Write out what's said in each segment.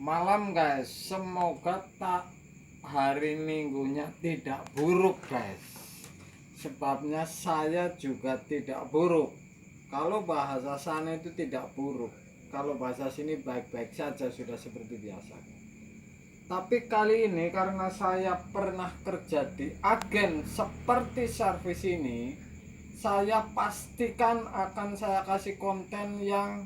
Malam guys, semoga hari minggunya tidak buruk guys. Sebabnya saya juga tidak buruk. Kalau bahasa sana itu tidak buruk, kalau bahasa sini baik-baik saja, sudah seperti biasa. Tapi kali ini karena saya pernah kerja di agen seperti servis ini, saya pastikan akan saya kasih konten yang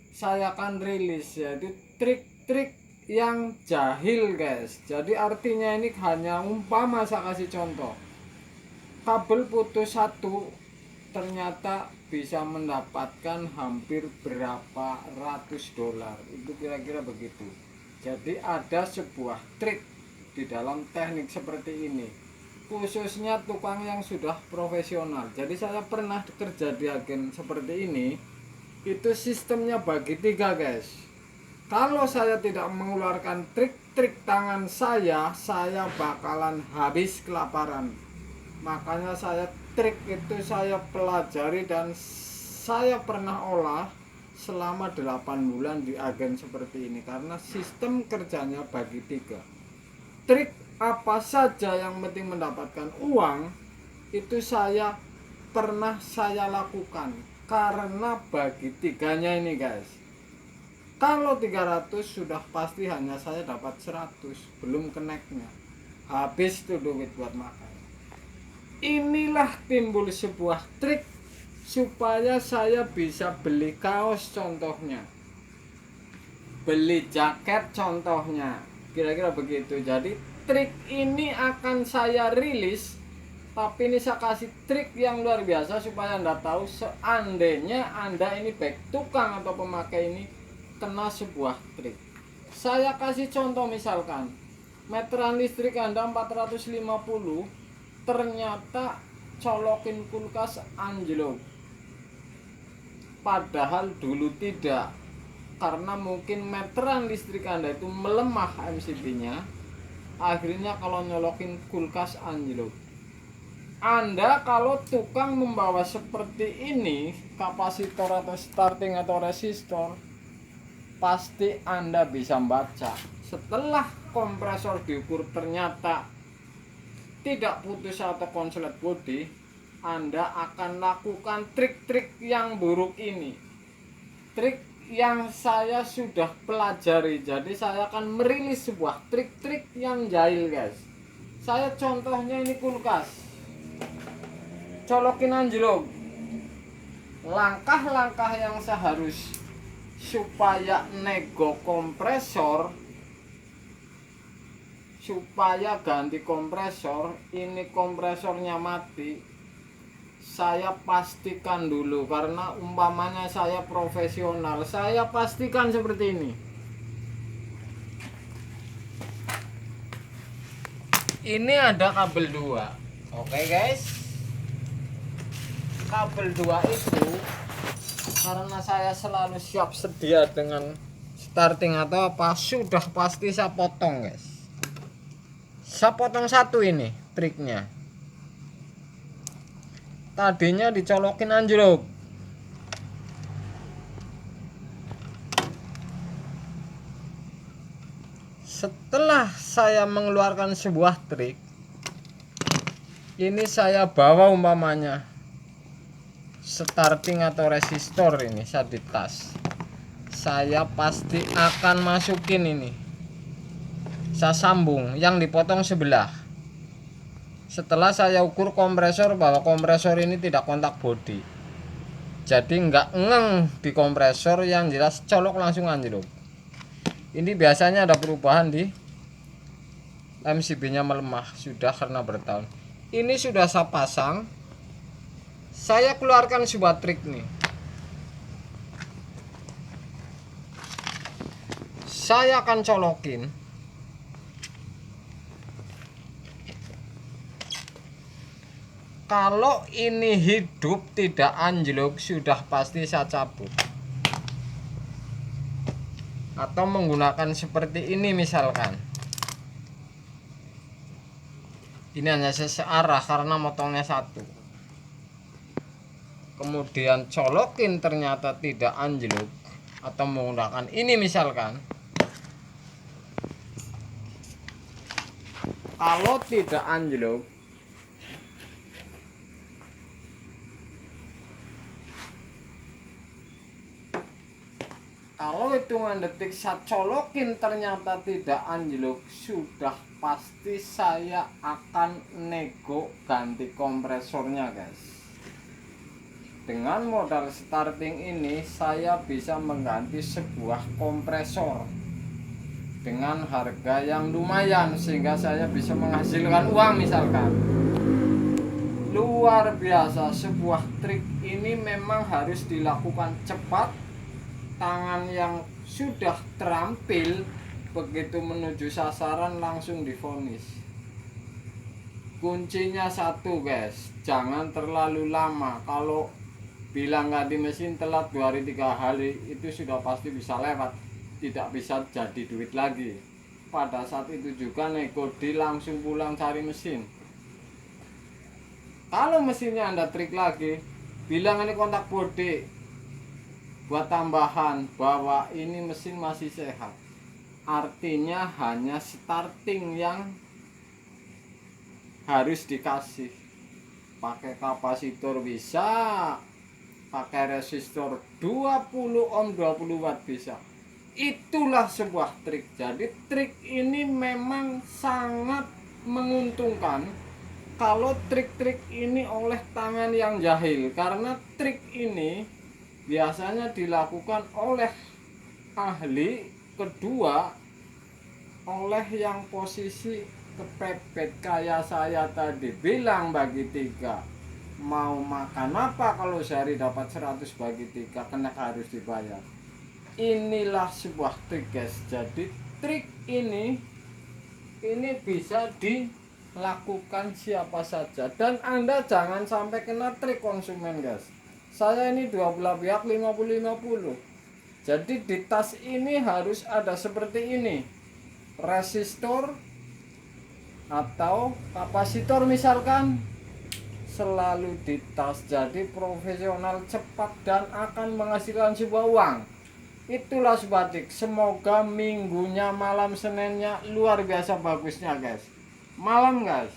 saya akan rilis, yaitu trik-trik yang jahil guys. Jadi artinya ini hanya umpama, saya kasih contoh, kabel putus satu ternyata bisa mendapatkan hampir berapa ratus dolar, itu kira-kira begitu. Jadi ada sebuah trik di dalam teknik seperti ini, khususnya tukang yang sudah profesional. Jadi saya pernah kerja di agen seperti ini. Itu sistemnya bagi tiga guys. Kalau saya tidak mengeluarkan trik-trik tangan saya bakalan habis kelaparan. Makanya trik itu saya pelajari dan saya pernah olah selama 8 bulan di agen seperti ini. Karena sistem kerjanya bagi tiga. Trik apa saja yang penting mendapatkan uang, itu pernah saya lakukan. Karena bagi tiganya ini guys, kalau 300 sudah pasti hanya saya dapat 100, belum keneknya, habis tuh duit buat makan. Inilah timbul sebuah trik supaya saya bisa beli kaos contohnya, beli jaket contohnya, kira-kira begitu. Jadi trik ini akan saya rilis. Tapi ini saya kasih trik yang luar biasa supaya Anda tahu, seandainya Anda ini baik tukang atau pemakai ini kena sebuah trik. Saya kasih contoh, misalkan meteran listrik Anda 450, ternyata colokin kulkas anjlok. Padahal dulu tidak, karena mungkin meteran listrik Anda itu melemah MCB-nya, akhirnya kalau nyolokin kulkas anjlok. Anda kalau tukang membawa seperti ini, kapasitor atau starting atau resistor, pasti Anda bisa baca. Setelah kompresor diukur ternyata tidak putus atau konslet bodi, Anda akan lakukan trik-trik yang buruk ini. Trik yang saya sudah pelajari. Jadi saya akan merilis sebuah trik-trik yang jahil guys. Saya contohnya ini kulkas, colokin anjlok. Langkah-langkah yang seharus supaya nego kompresor, supaya ganti kompresor, ini kompresornya mati, saya pastikan dulu. Karena umpamanya saya profesional, saya pastikan seperti ini. Ini ada kabel 2. Oke guys, kabel 2 itu karena saya selalu siap sedia dengan starting atau apa, sudah pasti saya potong guys. Saya potong satu, ini triknya. Tadinya dicolokin anjlok, setelah saya mengeluarkan sebuah trik ini, saya bawa umpamanya starting atau resistor, ini saya di tas, saya pasti akan masukin ini, saya sambung yang dipotong sebelah. Setelah saya ukur kompresor, bahwa kompresor ini tidak kontak bodi, jadi nggak ngeng di kompresor, yang jelas colok langsung anjlok. Ini biasanya ada perubahan di MCB nya melemah, sudah karena bertahun. Ini sudah saya pasang, saya keluarkan sebuah trik nih. Saya akan colokin, kalau ini hidup tidak anjlok, sudah pasti saya cabut. Atau menggunakan seperti ini misalkan. Ini hanya searah karena motongnya satu. Kemudian colokin ternyata tidak anjlok, atau menggunakan ini misalkan, Kalau tidak anjlok, kalau hitungan detik saya colokin ternyata tidak anjlok, sudah pasti saya akan nego ganti kompresornya guys. Dengan modal starting ini saya bisa mengganti sebuah kompresor dengan harga yang lumayan, sehingga saya bisa menghasilkan uang misalkan. Luar biasa, sebuah trik ini memang harus dilakukan cepat. Tangan yang sudah terampil begitu menuju sasaran langsung divonis. Kuncinya satu guys, jangan terlalu lama. Kalau bilang ganti mesin telat 2 hari 3 hari itu sudah pasti bisa lewat, tidak bisa jadi duit lagi. Pada saat itu juga nego di langsung pulang cari mesin. Kalau mesinnya Anda trik lagi, bilang ini kontak bodi buat tambahan bahwa ini mesin masih sehat. Artinya hanya starting yang harus dikasih. Pakai kapasitor bisa, pakai resistor 20 ohm 20 watt bisa. Itulah sebuah trik. Jadi trik ini memang sangat menguntungkan kalau trik-trik ini oleh tangan yang jahil, karena trik ini biasanya dilakukan oleh ahli, kedua oleh yang posisi kepepet kayak saya tadi. Bilang bagi 3, mau makan apa kalau sehari dapat 100 bagi 3, kena harus dibayar. Inilah sebuah trik guys. Jadi trik ini bisa dilakukan siapa saja, dan Anda jangan sampai kena trik konsumen guys. Saya ini dua belah pihak 50-50. Jadi di tas ini harus ada seperti ini, resistor atau kapasitor misalkan, selalu di tas. Jadi profesional, cepat, dan akan menghasilkan sebuah uang. Itulah sebuah trik. Semoga minggunya malam Seninnya luar biasa bagusnya guys. Malam guys.